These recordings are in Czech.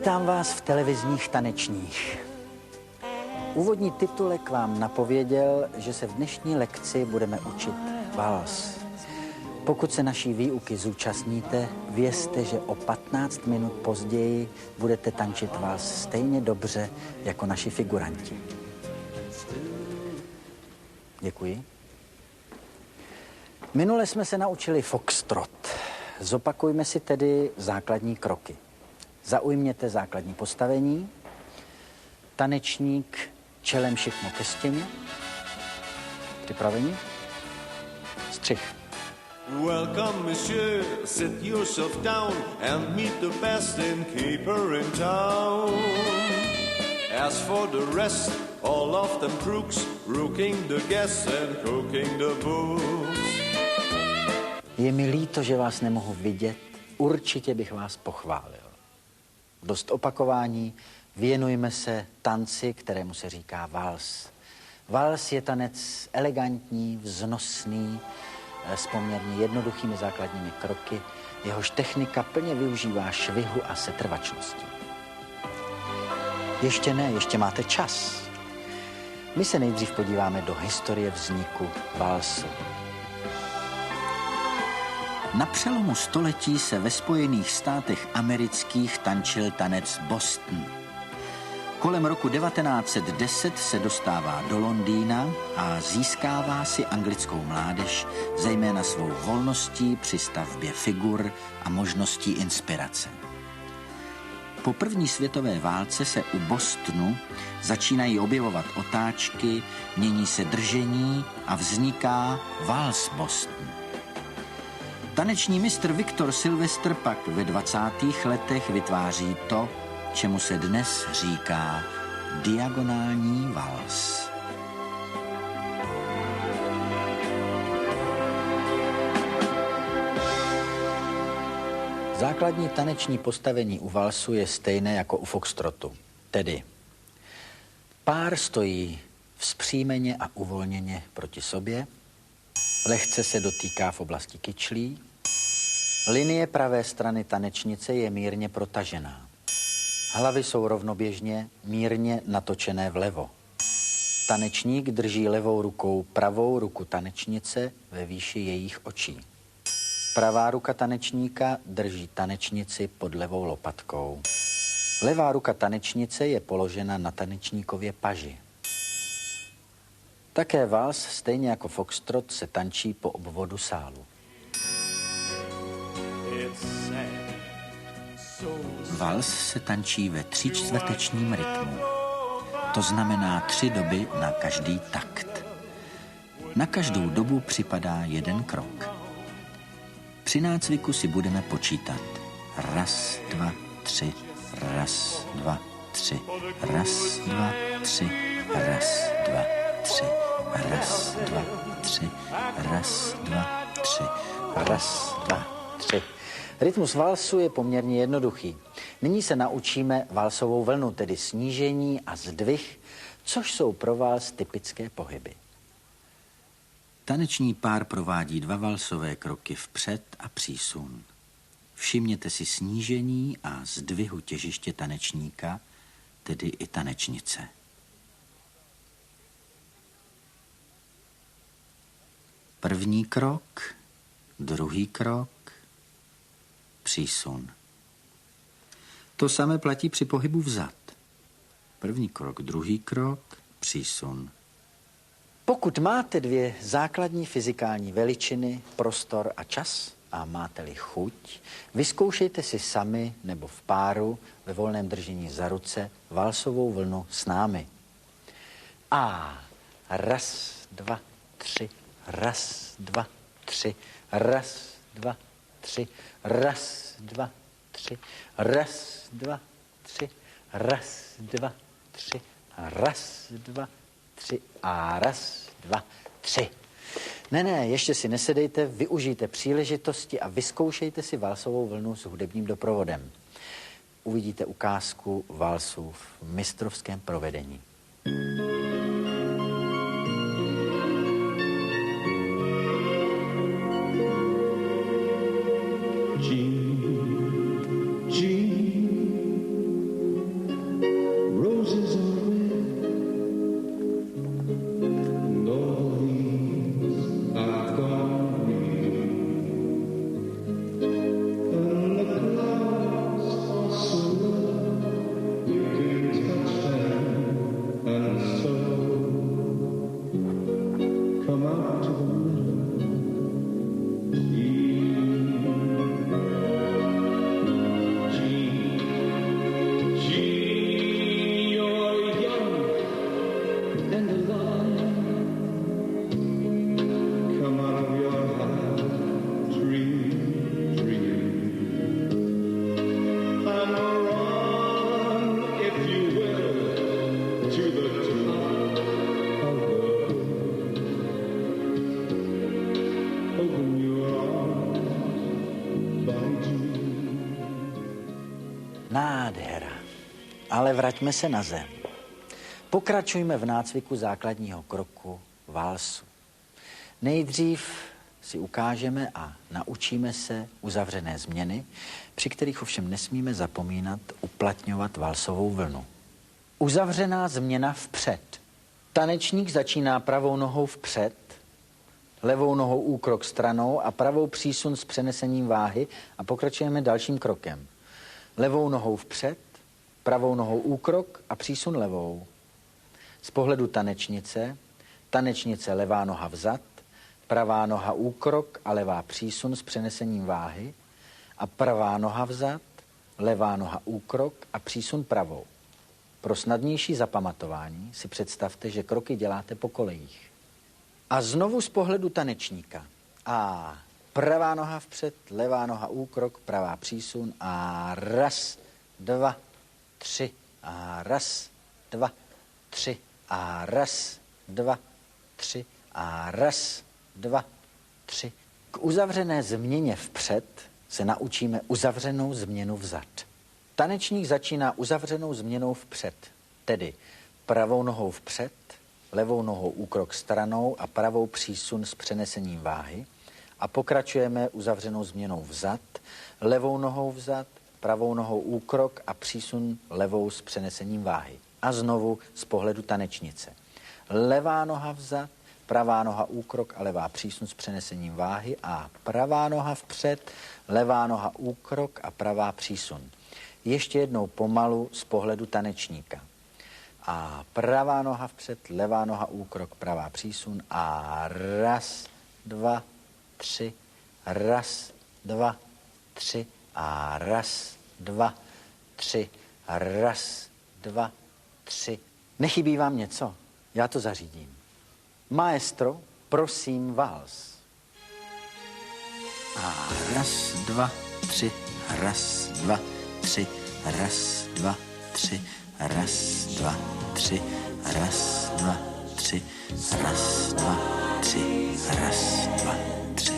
Vítám vás v televizních tanečních. Úvodní titulek vám napověděl, že se v dnešní lekci budeme učit vals. Pokud se naší výuky zúčastníte, vězte, že o 15 minut později budete tančit vals stejně dobře jako naši figuranti. Děkuji. Minule jsme se naučili foxtrot. Zopakujme si tedy základní kroky. Zaujměte základní postavení. Tanečník čelem šikmo ke stěně. Připraveni? Střih. Welcome, monsieur, sit yourself down and meet the best innkeeper in town. As for the rest, all of them crooks, rooking the guests and cooking the books. Je mi líto, že vás nemohu vidět, určitě bych vás pochválil. Dost opakování, věnujme se tanci, kterému se říká vals. Vals je tanec elegantní, vznosný, s poměrně jednoduchými základními kroky, jehož technika plně využívá švihu a setrvačnosti. Ještě ne, ještě máte čas. My se nejdřív podíváme do historie vzniku valsu. Na přelomu století se ve Spojených státech amerických tančil tanec Boston. Kolem roku 1910 se dostává do Londýna a získává si anglickou mládež, zejména svou volností při stavbě figur a možností inspirace. Po první světové válce se u Bostonu začínají objevovat otáčky, mění se držení a vzniká vals Boston. Taneční mistr Viktor Silvestr pak ve 20. letech vytváří to, čemu se dnes říká diagonální vals. Základní taneční postavení u valsu je stejné jako u foxtrotu, tedy pár stojí vzpřímeně a uvolněně proti sobě, lehce se dotýká v oblasti kyčlí, linie pravé strany tanečnice je mírně protažená. Hlavy jsou rovnoběžně, mírně natočené vlevo. Tanečník drží levou rukou pravou ruku tanečnice ve výši jejich očí. Pravá ruka tanečníka drží tanečnici pod levou lopatkou. Levá ruka tanečnice je položena na tanečníkově paži. Také vals, stejně jako foxtrot, se tančí po obvodu sálu. Vals se tančí ve 3/4 rytmu. To znamená 3 doby na každý takt. Na každou dobu připadá jeden krok. Při nácviku si budeme počítat. 1, 2, 3, 1, 2, 3, 1, 2, 3, 1, 2, 3, 1, 2, 3, 1, 2, 3, 1, 2, 3. Rytmus valsu je poměrně jednoduchý. Nyní se naučíme valsovou vlnu, tedy snížení a zdvih, což jsou pro vals typické pohyby. Taneční pár provádí 2 valsové kroky vpřed a přísun. Všimněte si snížení a zdvihu těžiště tanečníka, tedy i tanečnice. První krok, druhý krok, přísun. To samé platí při pohybu vzad. První krok, druhý krok, přísun. Pokud máte 2 základní fyzikální veličiny, prostor a čas, a máte-li chuť, vyzkoušejte si sami nebo v páru ve volném držení za ruce valsovou vlnu s námi. A 1, 2, 3, 1, 2, 3, 1, 2, 3, 1, 2, 3, 1, 2, 3, 1, 2, 3, 1, 2, 3 a 1, 2, 3. Ne, ještě si nesedejte, využijte příležitosti a vyzkoušejte si valsovou vlnu s hudebním doprovodem. Uvidíte ukázku valsu v mistrovském provedení. Nádhera. Ale vraťme se na zem. Pokračujme v nácviku základního kroku valsu. Nejdřív si ukážeme a naučíme se uzavřené změny, při kterých ovšem nesmíme zapomínat uplatňovat valsovou vlnu. Uzavřená změna vpřed. Tanečník začíná pravou nohou vpřed, levou nohou úkrok stranou a pravou přísun s přenesením váhy a pokračujeme dalším krokem. Levou nohou vpřed, pravou nohou úkrok a přísun levou. Z pohledu tanečnice levá noha vzad, pravá noha úkrok a levá přísun s přenesením váhy a pravá noha vzad, levá noha úkrok a přísun pravou. Pro snadnější zapamatování si představte, že kroky děláte po kolejích. A znovu z pohledu tanečníka. A pravá noha vpřed, levá noha úkrok, pravá přísun a raz, dva, tři a raz, dva, tři a raz, dva, tři a raz, dva, tři. K uzavřené změně vpřed se naučíme uzavřenou změnu vzad. Tanečník začíná uzavřenou změnou vpřed, tedy pravou nohou vpřed, levou nohou úkrok stranou a pravou přísun s přenesením váhy a pokračujeme uzavřenou změnou vzad, levou nohou vzad, pravou nohou úkrok a přísun levou s přenesením váhy. A znovu z pohledu tanečnice. Levá noha vzad, pravá noha úkrok a levá přísun s přenesením váhy a pravá noha vpřed, levá noha úkrok a pravá přísun. Ještě jednou pomalu z pohledu tanečníka. A pravá noha vpřed, levá noha úkrok, pravá přísun a raz, dva, tři, raz, dva, tři a raz, dva, tři, raz, dva, tři. Nechybí vám něco? Já to zařídím. Maestro, prosím vals. A raz, dva, tři, raz, dva, tři, raz, dva, tři, raz, dva, tři, raz, dva, tři, raz, dva, tři, raz, dva, tři.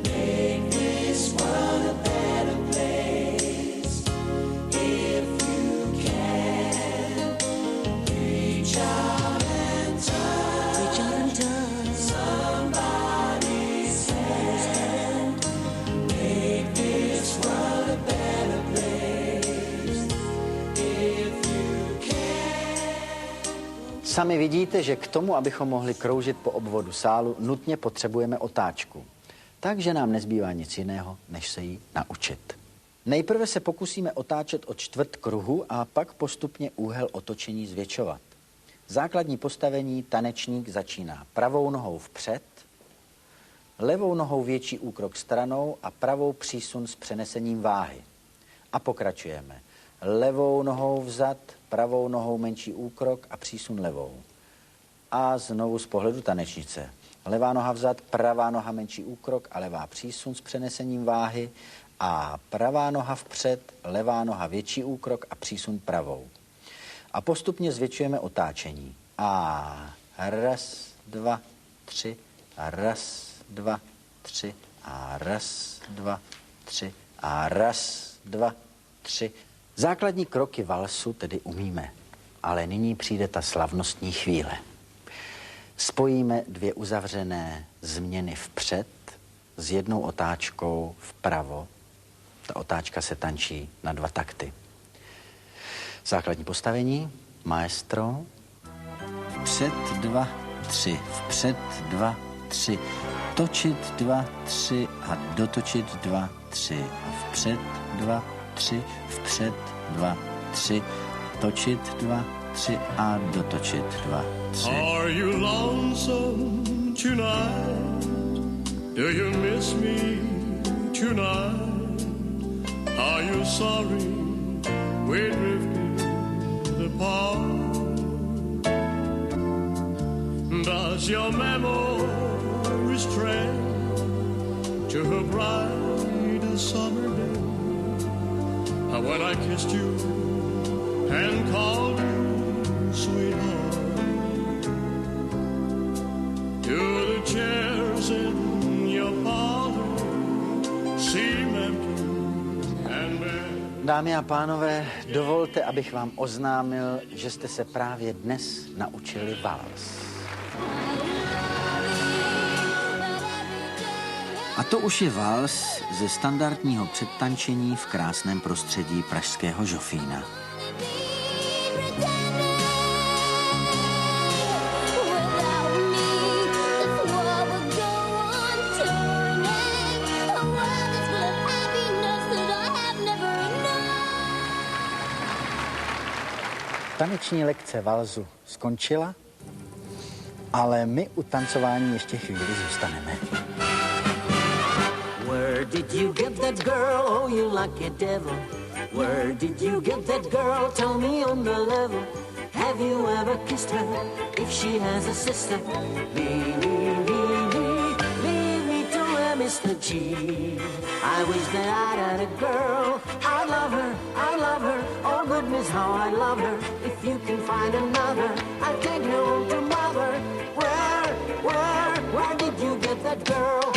Make this world a better place if you can. Reach out and touch somebody's hand. Make this world a better place if you can. Sami vidíte, že k tomu, abychom mohli kroužit po obvodu sálu, nutně potřebujeme otáčku. Takže nám nezbývá nic jiného, než se jí naučit. Nejprve se pokusíme otáčet od čtvrt kruhu a pak postupně úhel otočení zvětšovat. Základní postavení tanečník začíná pravou nohou vpřed, levou nohou větší úkrok stranou a pravou přísun s přenesením váhy. A pokračujeme. Levou nohou vzad, pravou nohou menší úkrok a přísun levou. A znovu z pohledu tanečnice. Levá noha vzad, pravá noha menší úkrok a levá přísun s přenesením váhy a pravá noha vpřed, levá noha větší úkrok a přísun pravou. A postupně zvětšujeme otáčení. A raz, dva, tři, a raz, dva, tři, a raz, dva, tři, a raz, dva, tři. Základní kroky valsu tedy umíme, ale nyní přijde ta slavnostní chvíle. Spojíme dvě uzavřené změny vpřed s jednou otáčkou vpravo. Ta otáčka se tančí na 2 takty. Základní postavení, maestro. Vpřed 2, 3, vpřed 2, 3, točit 2, 3 a dotočit 2, 3 a vpřed 2, 3, vpřed 2, 3, točit 2, 3 a dotočit 2, 3. Are you lonesome tonight? Do you miss me tonight? Are you sorry we drifted apart? Does your memory stray to a bright summer day when I kissed you and called you sweetheart? Do the chairs in your parlor seem empty and bare? Dámy a pánové, dovolte, abych vám oznámil, že jste se právě dnes naučili vals. A to už je vals ze standardního předtančení v krásném prostředí pražského Žofína. Taneční lekce valzu skončila, ale my u tancování ještě chvíli zůstaneme. Where did you get that girl? Oh, you lucky devil. Where did you get that girl? Tell me on the level. Have you ever kissed her? If she has a sister, leave me to Mr. G. I wish that I had a girl. I love her. Oh goodness, how I love her. If you can find another, I'll take her home to mother. Where did you get that girl?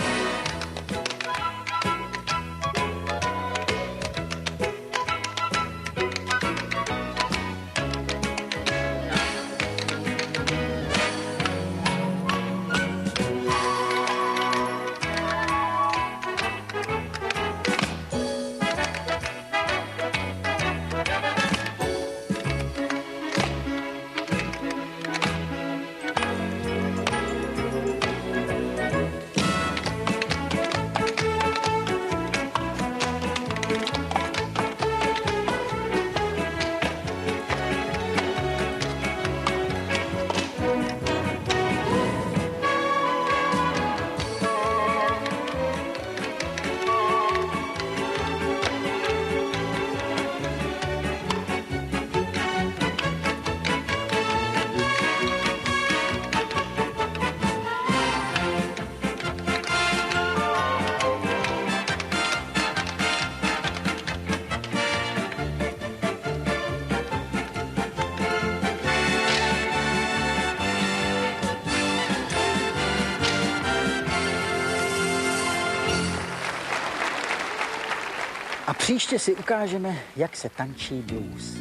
A příště si ukážeme, jak se tančí blues.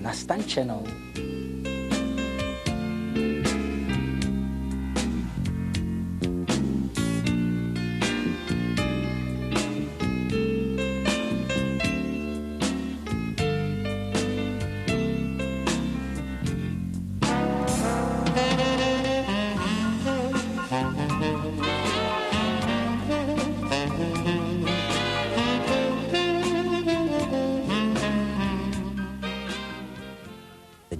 Nastančenou.